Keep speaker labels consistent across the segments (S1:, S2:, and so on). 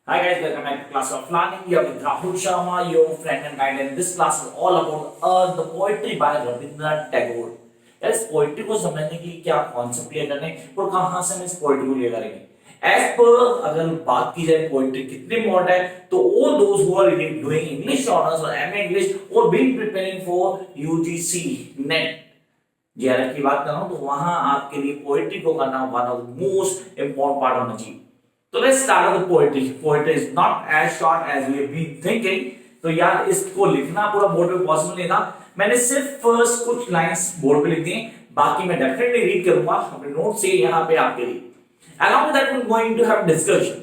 S1: Hi guys, welcome back to class of learning. We are with Rahul Sharma, your friend and guide, and this class is all about the poetry by Rabindernath Tagore. यार इस poetry को समझने के लिए क्या concept clear करने और कहां से हम इस पोइट्री को क्लियर करेंगे। एज पर अगर बात की जाए पोइट्री कितनी इंपॉर्टेंट है, तो all those who are doing English honours और एमए इंग्लिश और being preparing for UGC NET JRF की बात कर रहा हूं, तो वहां आपके लिए पोइट्री को करना one of the most important part होना चाहिए। तो let's start with poetry. Poetry is not as short as we have been thinking. तो यार इसको लिखना पूरा बोर्ड पे पॉसिबल नहीं था। मैंने सिर्फ फर्स्ट कुछ लाइंस बोर्ड पे लिख दी, बाकी मैं डेफिनेटली रीड करूंगा अपने नोट से यहाँ पे आपके लिए। Along with that, we're going to have discussion।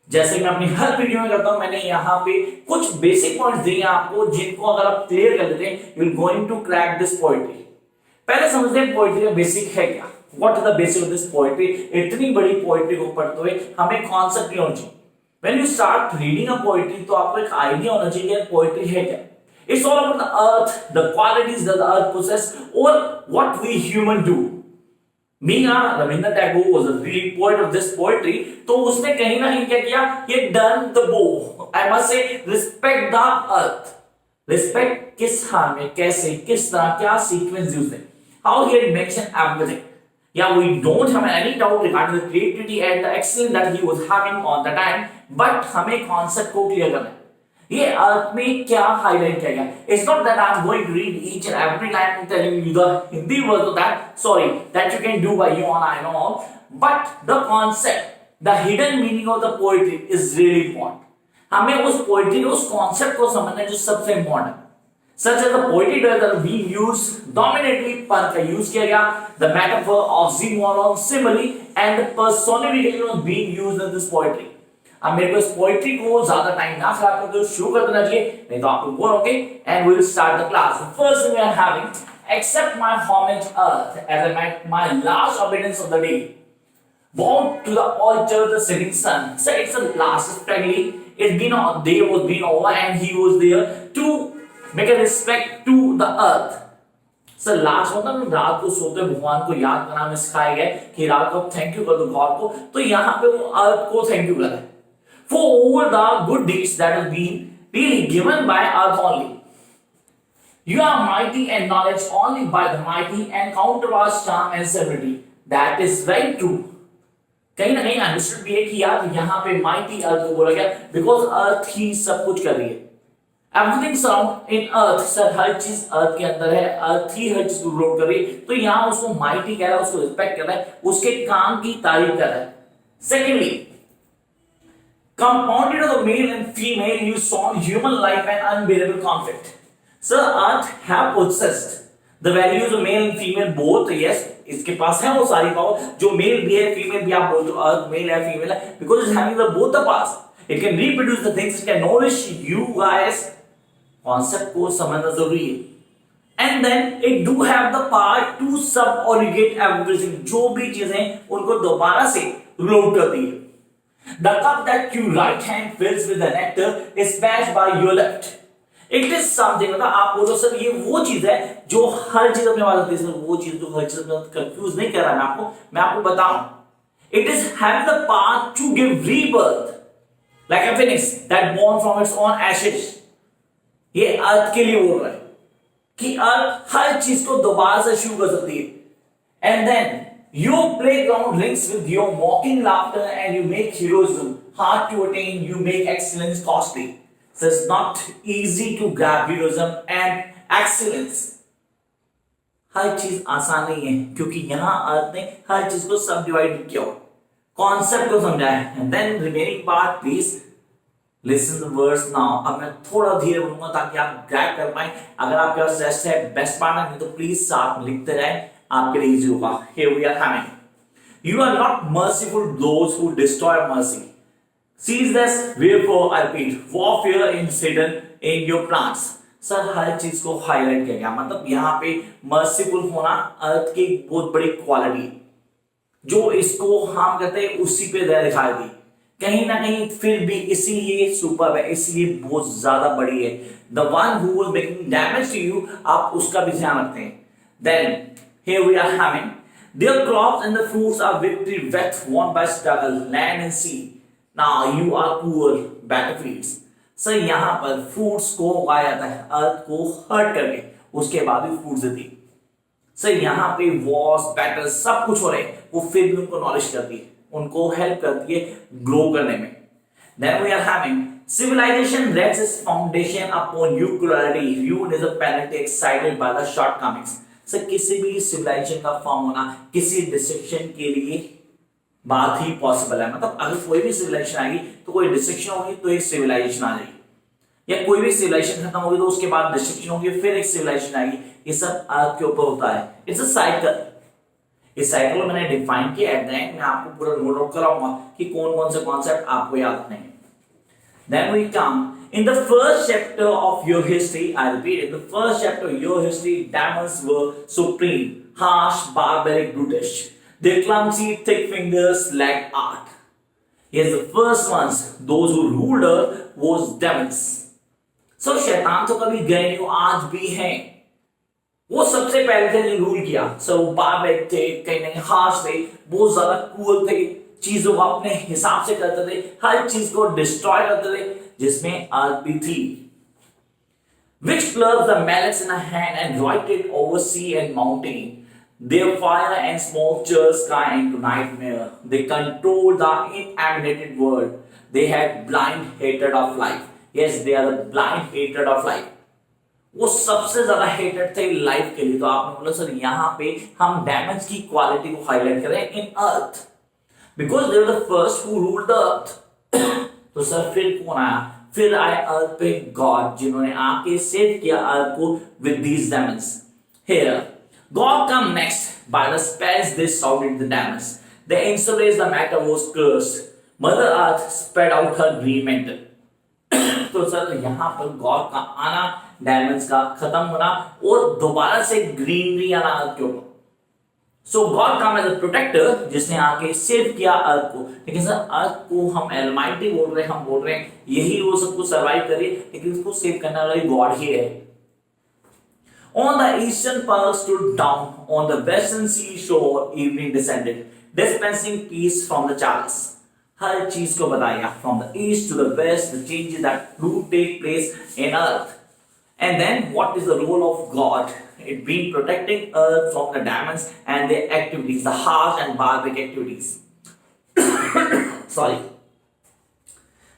S1: जैसे मैं अपनी हर वीडियो में करता हूं, मैंने यहाँ पे कुछ बेसिक पॉइंट्स दिए आपको, जिनको अगर आप क्लियर कर लेते हैं, you will going to crack this poetry. पहले समझते हैं पोएट्री का बेसिक है क्या। What is the basic of this poetry? इतनी बड़ी पोएट्री को पढ़ते हुए हमें कॉन्सेप्ट नहीं होना चाहिए। When you start reading a poetry, तो आपको एक आइडिया होना चाहिए कि पोएट्री है क्या। It's all about the earth, the qualities that the earth possess, or what we human do. Rabindernath Tagore was a really poet of this poetry. तो उसने कहीं ना कहीं क्या किया? He done the bow. I must say, respect the earth. Respect किस हाल में, कैसे, किस तरह, क्या सीक्वेंस यूज है, how he had mentioned everything. Yeah, we don't have any doubt regarding the creativity and the excellence that he was having on the time, but हमें concept को clear करना है। ये अर्थ में क्या highlight किया गया? It's not that I'm going to read each and every line and telling you the Hindi version of that. Sorry, that you can do by your own, I know. But the concept, the hidden meaning of the poetry is really important. हमें उस poetry उस concept को समझना जो सबसे important है। Such as the poetry that being used dominantly पर का यूज किया गया, the metaphor of symbol, simile and personification was being used in this poetry. अब मेरे को इस पोएट्री को ज्यादा टाइम ना खराब करते हुए शुरू कर देना चाहिए, नहीं तो आप लोग बोर होंगे। And we will start the class. The first thing we are having, accept my homage earth as my last obedience of the day. Bow to the altar the setting sun. So it's the last technically. It's been a day was been over and he was there to make a respect to the earth. Sir last मतलब रात को सोते भगवान को याद करना हमें सिखाया गया कि रात को थैंक यू कर दो गॉड को, तो यहाँ पे वो अर्थ को थैंक यू कर रहा है for all the good deeds that have been really given by earth only. You are mighty and knowledge only by the mighty and countervast charm and severity. That is very true. कहीं ना कहीं understood भी है कि यार यहाँ पे mighty अर्थ को बोला गया बिकॉज अर्थ ही सब कुछ कर रही है। Everything surround in earth, sir हर चीज अर्थ के अंदर है, अर्थ ही हर चीज को ग्रो कर रही है, तो यहाँ उसको माइटी कह रहा है, उसको रिस्पेक्ट कर रहा है, उसके काम की तारीफ कर रहा है। Secondly, compounded of the male and female, you saw human life and unbearable conflict. Sir, earth have possessed the values of male and female both. Yes, इसके पास है वो सारी पावर, जो मेल भी है फीमेल भी आप बोलते हो, अर्थ मेल है फीमेल है, because it's having the both the parts. It can reproduce the things, it can nourish you guys. Concept को समझना जरूरी है। And then it do have the power to subordinate everything, जो भी चीजें उनको दोबारा से रूल आउट करती है। The cup that you right hand fills with the nectar is smashed by your left. It is something, मतलब आप बोलो सर ये वो चीज है जो हर चीज अपने वाला सर वो चीज जो हर चीज कंफ्यूज नहीं कर रहा मैं आपको बताऊं। It is having the power to give rebirth like a phoenix that born from its own ashes. ये अर्थ के लिए बोल रहा है कि अर्थ हर चीज को दोबारा से शुरू कर सकती है। And then your playground rings with your mocking laughter and you make heroism hard to attain, you make excellence costly. So it's not easy to grab heroism and excellence. हर चीज आसान नहीं है क्योंकि यहां अर्थ ने हर चीज को सब डिवाइड किया, कॉन्सेप्ट को समझाया है। And then remaining part please listen the words now. अब मैं थोड़ा धीरे बोलूंगा ताकि आप ग्रैब कर पाए। अगर आपके पास टेस्ट है बेस्ट पार्ट नहीं तो प्लीज साथ लिखते रहें, आपके लिए इजी होगा। Here we are having, you are not merciful those who destroy mercy, seize this wherefore I repeat warfare in hidden in your plants. Sir हर चीज को हाईलाइट किया गया, मतलब यहाँ पे मर्सीफुल होना अर्थ की बहुत बड़ी क्वालिटी है, जो इसको हार्म करते हैं उसी पे दया दिखाई दी कहीं ना कहीं, फिर भी इसीलिए सुपर है, इसलिए बहुत ज्यादा बड़ी है। The one who was making damage to you, आप उसका भी ध्यान रखते हैं। Then here we are having their crops and the fruits are victory wealth won by struggle land and sea. Now you are poor, better feeds. Sir यहाँ पर foods को उगाया जाता है अर्थ को हर्ट करके, उसके बाद भी फूड्स देती है। सर यहाँ पे वॉर्स, बैटल सब कुछ हो रहे हैं, वो फिर भी उनको नॉलेज करती है, उनको हेल्प करती है ग्रो करने में। Then we are having civilization rests its foundation upon equality, viewed as a penalty excited by the shortcomings. Sir किसी भी सिविलाइजेशन का फॉर्म होना किसी डिस्ट्रक्शन के लिए बात ही पॉसिबल है। मतलब अगर कोई भी सिविलाइजेशन आएगी तो कोई डिस्ट्रक्शन होगी तो एक सिविलाइजेशन आ जाएगी, या कोई भी सिविलाइजेशन खत्म होगी तो उसके बाद डिस्ट्रक्शन होगी फिर एक सिविलाइजेशन आएगी। ये सब अर्थ के ऊपर होता है, इट्स अ साइकिल। इस साइकिल को मैंने डिफाइन किया, एट द एंड मैं आपको पूरा नोट आउट कराऊंगा कि कौन कौन से कॉन्सेप्ट आपको याद रखने हैं। Then we come in the first chapter of your history. I repeat, in the first chapter of your history, demons were supreme, harsh, barbaric, brutish. Their clumsy, thick fingers lacked art. Yes, the first ones, those who ruled earth, was demons. So शैतान तो कभी गए नहीं, वो आज भी हैं। वो सबसे पहले थे जो रूल किया। सो वो बार्बरिक थे, कहीं ना कहीं हार्श थे, बहुत ज्यादा क्रूअल थे, चीजों को अपने हिसाब से करते थे, हर चीज को डिस्ट्रॉय करते थे, जिसमें अर्थ भी थी। Which clutched the mallets in a hand and routed over sea and mountain. Their fire and smoke churned sky into nightmare. They controlled the inhabited world. They had blind hatred of life. Yes, they are the blind hatred of life. वो सबसे ज्यादा hated थे life के लिए। तो आपने बोला sir यहाँ पे हम डैमेज की क्वालिटी को हाईलाइट करें in earth, because they were the first who ruled the earth. तो सर फिर कौन आया? फिर आए अर्थ पे गॉड, जिन्होंने आके सेव किया अर्थ को with these Demons. Here God come next by the spells they shouted the Demons. They insulate the matter was cursed. Mother earth spread out her green mental. तो सर यहाँ पर गॉड का आना, diamonds का खत्म होना और दोबारा से ग्रीनरी आना अर्थ के ऊपर। So god come as a protector, जिसने आके सेव किया अर्थ को। लेकिन सर अर्थ को हम एलमाइटी बोल रहे हैं, हम बोल रहे हैं यही वो सब कुछ सर्वाइव करे, लेकिन उसको सेव करने वाला गॉड ही है। On the eastern pole stood down, on the western seashore evening descended, dispensing peace from the chalice. हर चीज को बताएगा from the east to the west, the changes that do take place in earth. And then what is the role of God? It being protecting earth from the demons and their activities, the harsh and barbaric activities. Sorry.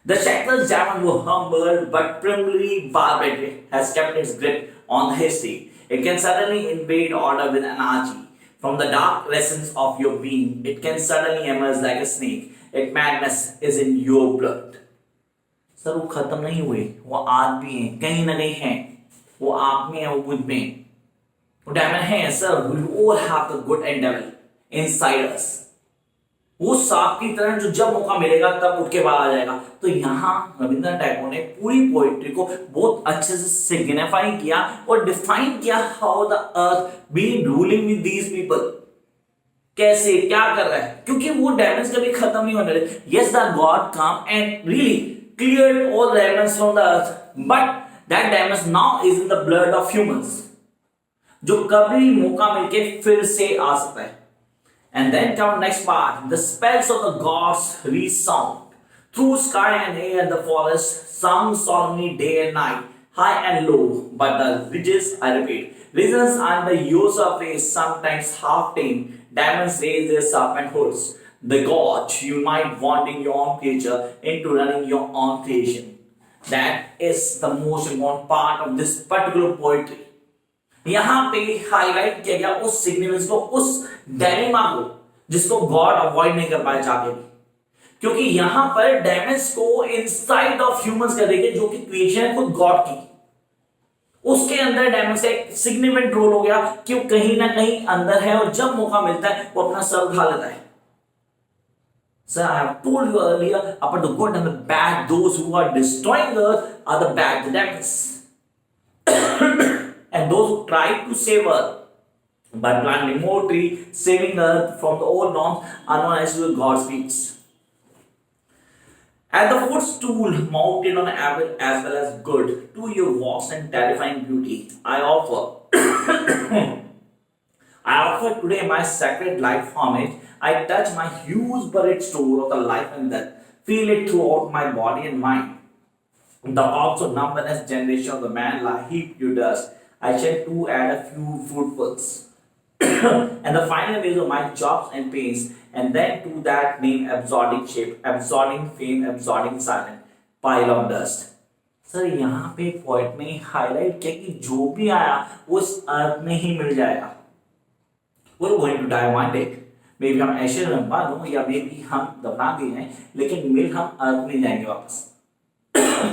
S1: The shackled demon were humble but primarily barbaric has kept its grip on the history. It can suddenly invade order with anarchy. From the dark recesses of your being, it can suddenly emerge like a snake. Its madness is in your blood. Sir वो खत्म नहीं हुए, वो आज भी हैं, कहीं ना कहीं हैं, वो आप में है, वो मुझ में, वो डेमन है। Sir we all have the good and devil inside us. वो सांप की तरह जो जब मौका मिलेगा तब उठ के बाहर आ जाएगा। तो यहाँ रविंद्रनाथ टैगोर ने पूरी पोएट्री को बहुत अच्छे से सिग्निफाई किया और डिफाइन किया how the earth being ruling with these people. कैसे क्या कर रहा है, क्योंकि वो डेमन्स कभी खत्म नहीं होने रहे। Yes the God come and really cleared all Demons from the earth, but that Demons now is in the blood of humans, जो कभी मौका मिलके फिर से आ सकता है। And then come next part. The spells of the gods resound through sky and air and the forest, sung solemnly day and night, high and low. But the ridges, I repeat, ridges under your surface, sometimes half tame, demons raise their serpent hoods. The gods unite, wanting your own creature into running your own creation. That is the most important part of this particular poetry. यहां पे highlight किया गया उस significance को, उस Dyneema को जिसको God avoid नहीं कर पाए चाहते भी, क्योंकि यहां पर डेमन्स को इनसाइड ऑफ ह्यूमंस कर देंगे, जो कि क्रिएशन है खुद गॉड की, उसके अंदर डेमन्स का एक सिग्निफिकेंट रोल हो गया कि वो कहीं ना कहीं अंदर है और जब मौका मिलता है वो अपना सर उठा लेता है। Sir, I have told you earlier about the good and the bad. Those who are destroying earth are the bad, the demons. And those who try to save earth by planting more tree, saving earth from the old norms, are known as God's peaks. At the footstool mounted on evil as well as good, to your vast and terrifying beauty, I offer today my sacred life homage. I touch my huge buried store of the life and death. feel it throughout my body and mind. The also numbness generation of the man like heap you dust. I shall too add a few fruitfuls. And the final is of my jobs and pains, and then to that name absorbing shape, absorbing fame, absorbing silence, pile of dust. Sir यहाँ पे point ने highlight किया कि जो भी आया वो इस अर्थ में ही मिल जाएगा. We're going to die one day. May be हम ऐसे मानो या मे बी हम दफना दिए हैं, लेकिन मिल हम अर्थ में जाएंगे वापस.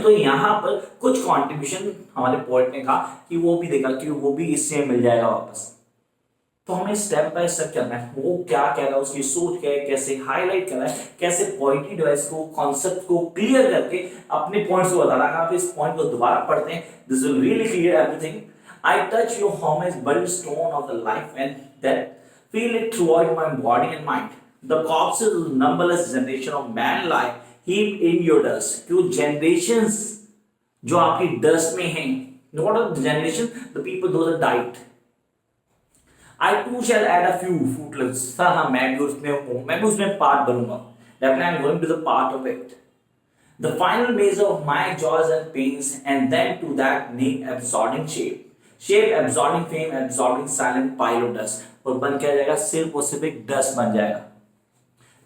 S1: तो यहाँ पर कुछ कंट्रीब्यूशन हमारे पोएट ने कहा कि वो भी देखा कि वो भी इससे मिल जाएगा वापस. तो हमें स्टेप बाय स्टेप करना है, वो क्या कह रहा है, उसकी सोच क्या है, कैसे हाईलाइट कर रहा है, कैसे पोएट्री डिवाइस को कॉन्सेप्ट को क्लियर करके अपने पॉइंट्स को बता रहा है. आप इस पॉइंट को दोबारा पढ़ते हैं, this will really clear everything. I touch your home is built stone of the life and death, feel it throughout my body and mind. The corpses of numberless generation of man lie heaped in your dust. क्यों generations जो आपकी dust में हैं, what are the generation? The people those are died. I too shall add a few fruitless. Sir हाँ मैं भी उसमें part बनूंगा. Definitely I'm going to the part of it. The final measure of my joys and pains, and then to that name absorbing shape. Shape absorbing fame, absorbing silent pile of dust. और बन क्या जाएगा, सिर्फ और सिर्फ एक dust बन जाएगा.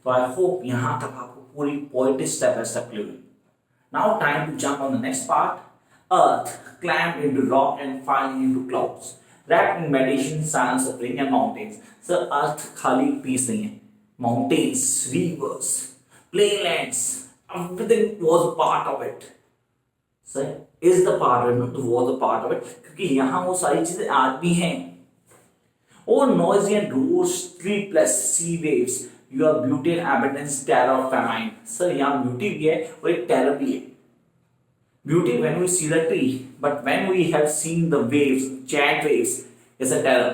S1: तो आई होप यहां तक आपको पूरी poetry step by step clear हुई. Now time to jump on the next part. Earth climb into rock and finally into clouds, wrapped in meditation, silence, suffering and mountains. Sir earth खाली piece नहीं है. Mountains, rivers, plainlands, everything was a part of it. सर is the part of it, was a part of it, क्योंकि यहां वो सारी चीजें आज भी हैं. Oh, noisy and roars, sleepless sea waves, your beauty and abundance, terror of famine. Sir, यहाँ beauty भी है और एक terror भी है. Beauty when we see the tree, but when we have seen the waves, giant waves, is a terror.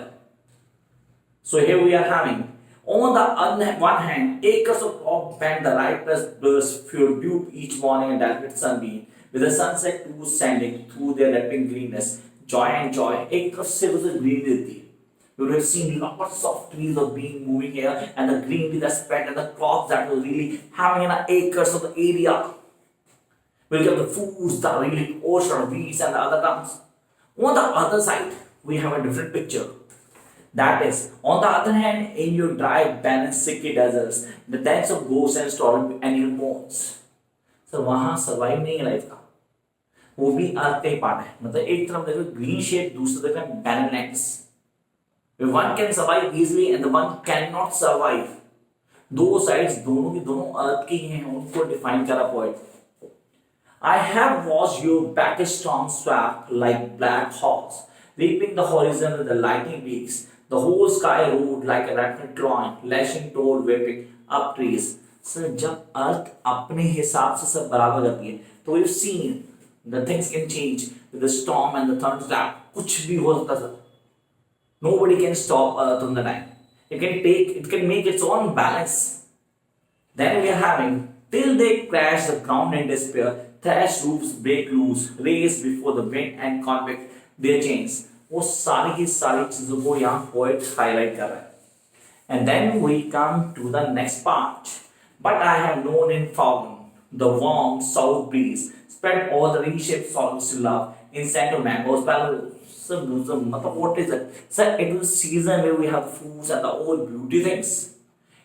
S1: So here we are having, on the one hand, acres of rock bend the ripeness burst, fuel dew each morning and delicate sunbeam, with the sunset too sending through their wrapping greenness, joy and joy. एक तरफ से उसे green देती है. You would have seen lots of trees of being moving here, and the greenery that spread, and the crops that were really having acres of the area. We'll get the foods that really ocean of weeds and the other terms. On the other side, we have a different picture. That is, on the other hand, in your dry, barren, sicky deserts, the dance of ghosts and storm animal bones. So वहाँ survive नहीं है life का, वो भी अर्थ का ही part है. मतलब एक तरफ देखो ग्रीन शेड, दूसरी तरफ barren lands. One can survive easily and the one cannot survive. दो sides दोनों की दोनों अर्थ की हैं, उनको डिफाइन करा poet. I have watched your back storm swept like black hawks, leaping the horizon with the lightning beaks. The whole sky roared like a rapid drawing, lashing toward whipping up trees. Sir जब अर्थ अपने हिसाब से सब बराबर करती है, तो we've seen the things can change with the storm and the thunderclap. कुछ भी हो सकता है. Nobody can stop Earth on the time. It can make its own balance. Then we are having, till they crash the ground in despair, thrash roofs break loose, race before the wind and convict their chains. वो सारी की सारी चीजों को यहाँ poet highlight कर रहा है. And then we come to the next part. But I have known in fountain the warm south breeze spread all the reshaped songs to love in scent of mangoes, balloons. Sir, what is it? Sir, it is season where we have fruits and the old beauty things.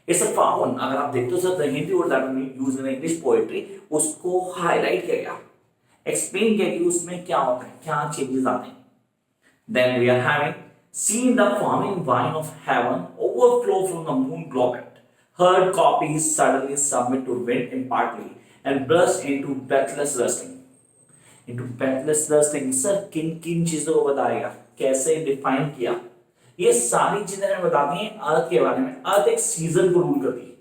S1: It's a fountain. अगर आप देखते हो sir, the Hindi word that we use in English poetry, उसको highlight किया गया, explain किया कि उसमें क्या होता है, क्या changes आते हैं. Then we are having, seen the farming vine of heaven overflow from the moon globet, heard copies suddenly submit to wind impartly and burst into breathless rusting. Into breathless rusting. Sir किन किन चीजों को बताएगा, कैसे define किया, ये सारी चीजें हमें बताती हैं अर्थ के बारे में. अर्थ एक सीजन को रूल करती है.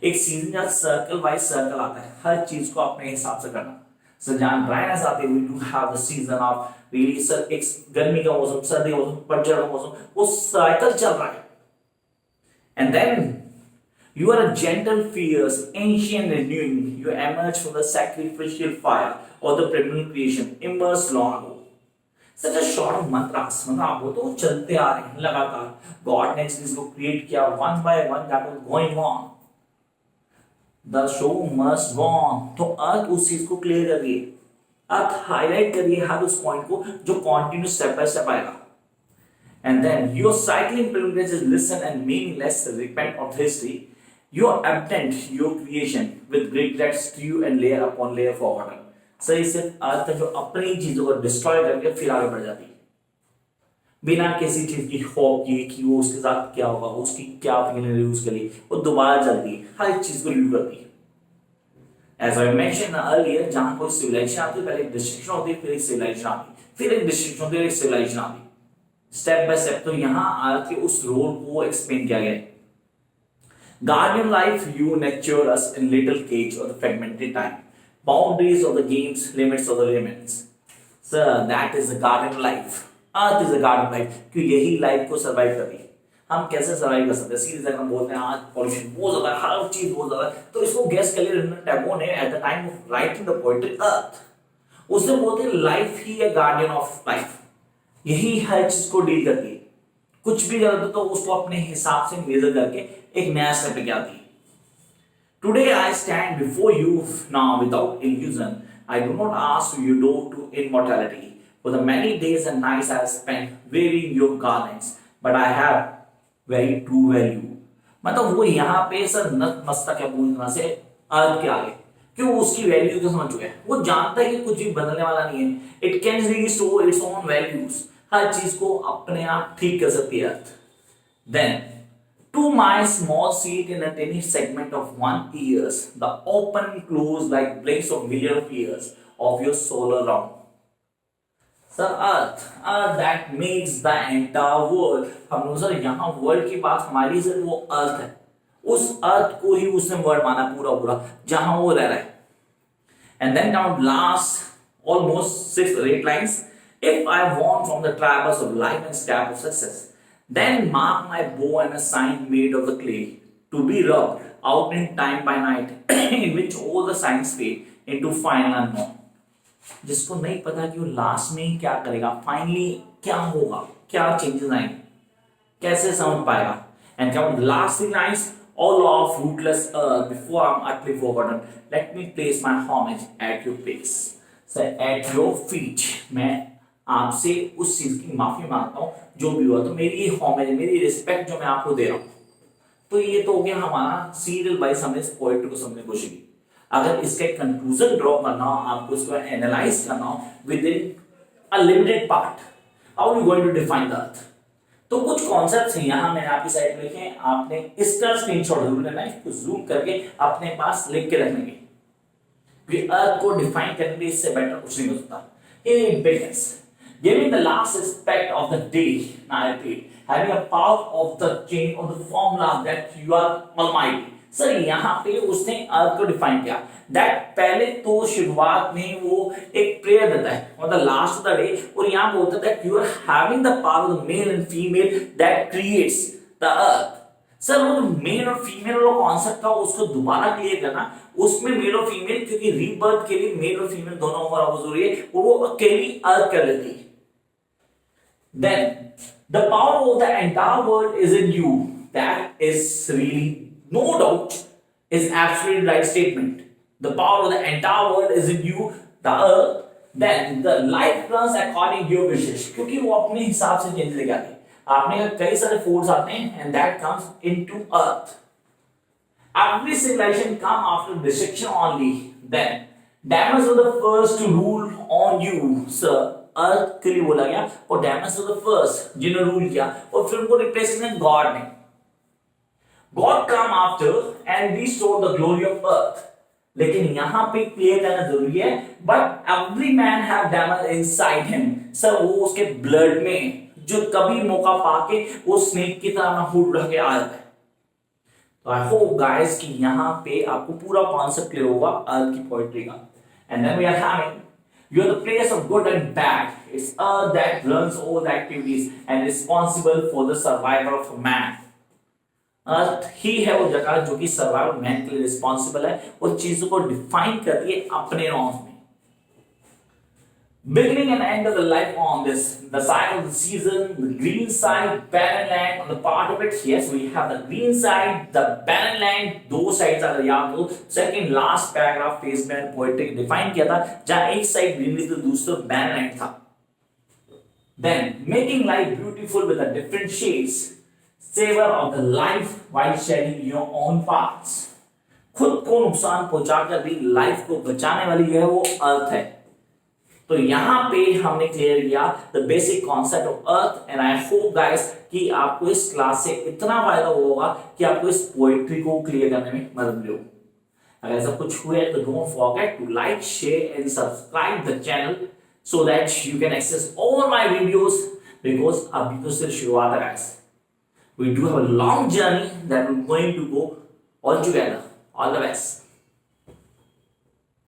S1: एक सीजन जहाँ सर्कल बाय सर्कल आता है, हर चीज को अपने हिसाब से करना. सर जहाँ ड्राइनेस आती है, we do have the season of really sir, एक गर्मी का मौसम, सर्दी का मौसम, पतझड़ का मौसम, वो साइकिल चल रहा है. And then you are a gentle, fierce, ancient renewing. You emerge from the sacrificial fire or the primal creation, immersed long ago. Such a short of mantras. मतलब आप वो तो चलते आ रहे हैं लगातार. God ने इसको create किया one by one, that was going on. The show must go on. तो अर्थ उस चीज को क्लियर करिए, अर्थ हाईलाइट करिए हर उस पॉइंट को जो कंटिन्यू स्टेप बाय स्टेप आएगा। And then your cycling pilgrimage is listen and meaningless repent of history. Your absent your creation with regrets stew and layer upon layer forgotten. सही सिर्फ अर्थ जो अपनी चीजों को डिस्ट्रॉय करके फिर आगे बढ़ जाती है बिना किसी चीज की होप की कि वो उसके साथ क्या होगा, उसकी क्या फीलिंग यूज करी, वो दोबारा चलती है, हर एक चीज को रिव्यू करती है। As I mentioned earlier, जहां कोई सिविलाइजेशन आती है पहले एक डिस्ट्रक्शन होती है, फिर एक सिविलाइजेशन आती है, फिर एक डिस्ट्रक्शन होती है, एक सिविलाइजेशन आती है, स्टेप बाय स्टेप। तो यहां अर्थ के उस रोल को एक्सप्लेन किया गया है। Guardian life, you nurture us in little cage of the fragmented time, boundaries of the games, limits of the limits. Sir, that is the guardian life. Earth is the guardian life. क्योंकि यही life को survive कर रही है। हम कैसे survive कर सकते हैं? सीरीज अगर हम बोलते हैं आज पॉल्यूशन बहुत ज्यादा है, हर चीज बहुत ज्यादा है, तो इसको गेस कर लिया रविंद्रनाथ टैगोर ने at the time of writing the poetry earth. उसने बोलते हैं लाइफ ही है गार्डियन ऑफ लाइफ, यही हर चीज को डील करती है। कुछ भी गलत हो तो उसको अपने हिसाब से मेजर करके एक नया स्टेप लेके आती है। Today I stand before you now without illusion, I do not ask you though to immortality, for the many days and nights I have spent wearing your garments, but I have very true value. मतलब वो यहाँ पे sir नतमस्तक है पूरी तरह से अर्थ के आगे, क्यों? उसकी वैल्यू को समझ चुके हैं, वो जानता है कि कुछ भी बदलने वाला नहीं है, it can restore its own values, हर चीज को अपने आप ठीक कर सकती है earth. Then to my small seat in a tiny segment of 1 years, the open close like blinks of million of years of your solar round. The earth that makes the entire world. हम लोग sir यहाँ world की बात हमारी sir वो अर्थ है, उस अर्थ को ही उसने वर्ल्ड माना पूरा पूरा जहां वो रह रहा है। And then now last almost 6 or 8 lines. If I want from the traverse of life and step of success, then mark my bow and a sign made of the clay to be rubbed out in time by night, in which all the signs fade into final unknown. जिसको नहीं पता कि वो last में क्या करेगा, finally क्या होगा, क्या चेंजेस आएंगे, कैसे समझ पाएगा। And come the last 3 lines, all of rootless earth before I'm utterly forgotten, let me place my homage at your place, so at your feet. मैं आपसे उस चीज की माफी मांगता हूँ जो भी हुआ, तो मेरी ये होमेज, मेरी रिस्पेक्ट जो मैं आपको दे रहा हूँ। तो ये तो हो गया हमारा सीरियल वाइज हमने इस पोएट्री को समझने की कोशिश की। अगर इसका एक कंक्लूजन ड्रॉ करना हो, आपको इसको एनालाइज करना हो within a limited part, how you going to define the earth, तो कुछ कॉन्सेप्ट्स हैं यहाँ मैंने आपकी साइड में लिखे हैं, आपने इसका स्क्रीनशॉट जरूर लेना है, इसको जूम करके अपने पास लिख के रखने के। अर्थ को डिफाइन करने के लिए इससे बेटर कुछ नहीं हो सकता। Impotence, giving the last aspect of the day, now I repeat, having a power of the chain of the formula that you are almighty. Sir यहाँ पे उसने अर्थ को डिफाइन किया दैट पहले तो शुरुआत में वो एक प्रेयर देता है मतलब लास्ट ऑफ द डे, और यहाँ बोलता है that you are having the power of the male and female that creates the earth. Sir वो मेल और फीमेल वाला कॉन्सेप्ट था उसको दोबारा क्लियर करना, उसमें मेल और फीमेल, क्योंकि रीबर्थ के लिए मेल और फीमेल दोनों ओवर जरूरी है, और वो अकेली अर्थ कर लेती है। Then the power of the entire world is in you. That is really no doubt is absolutely right statement. The power of the entire world is in you, the earth. Then the life runs according to your wishes. क्योंकि वो अपने हिसाब से change लेके आते हैं। आपने कई सारे फोर्स आते हैं and that comes into earth. Every civilization come after destruction only. Then demons were the first to rule on you, sir. अर्थ के लिए बोला गया और डेमन्स वर द फर्स्ट जिन्होंने रूल किया, और फिर उनको रिप्लेस किया गॉड ने। God come after and restore the glory of earth. लेकिन यहां पे क्लियर करना जरूरी है, but every man have demon inside him. Sir वो उसके ब्लड में जो कभी मौका पाके वो स्नेक की तरह अपना हुड रख के आ जाता है। तो आई होप गाइस कि यहां पे आपको पूरा कॉन्सेप्ट क्लियर होगा अर्थ की पोएट्री का। And then we are having You are the place of good and bad. It's earth that runs all the activities and responsible for the survival of man. अर्थ ही है वो जगह जो कि सर्वाइवल मैन के लिए रिस्पॉन्सिबल है, वो चीजों को डिफाइन करती है अपने नॉर्म्स में। Beginning and end of the life on this, the side of the season, the green side, barren land. On the part of it, yes, we have the green side, the barren land. दो sides अगर याद हो, second last paragraph phase में poetry define किया था, जहाँ एक side greenery तो दूसरा barren land था. Then making life beautiful with the different shades, savor of the life while shedding your own paths. खुद को नुकसान पहुंचाकर भी लाइफ को बचाने वाली जो है वो अर्थ है. तो यहां पे हमने क्लियर किया the basic concept of earth. And I hope guys कि आपको इस क्लास से इतना फायदा होगा कि आपको इस पोएट्री को क्लियर करने में मदद मिले. अगर ऐसा कुछ हुआ है तो don't forget to like, share and subscribe the channel so that you can access all my videos, because अभी तो सिर्फ शुरुआत है guys. We do have a long journey that we're going to go all together. All the best.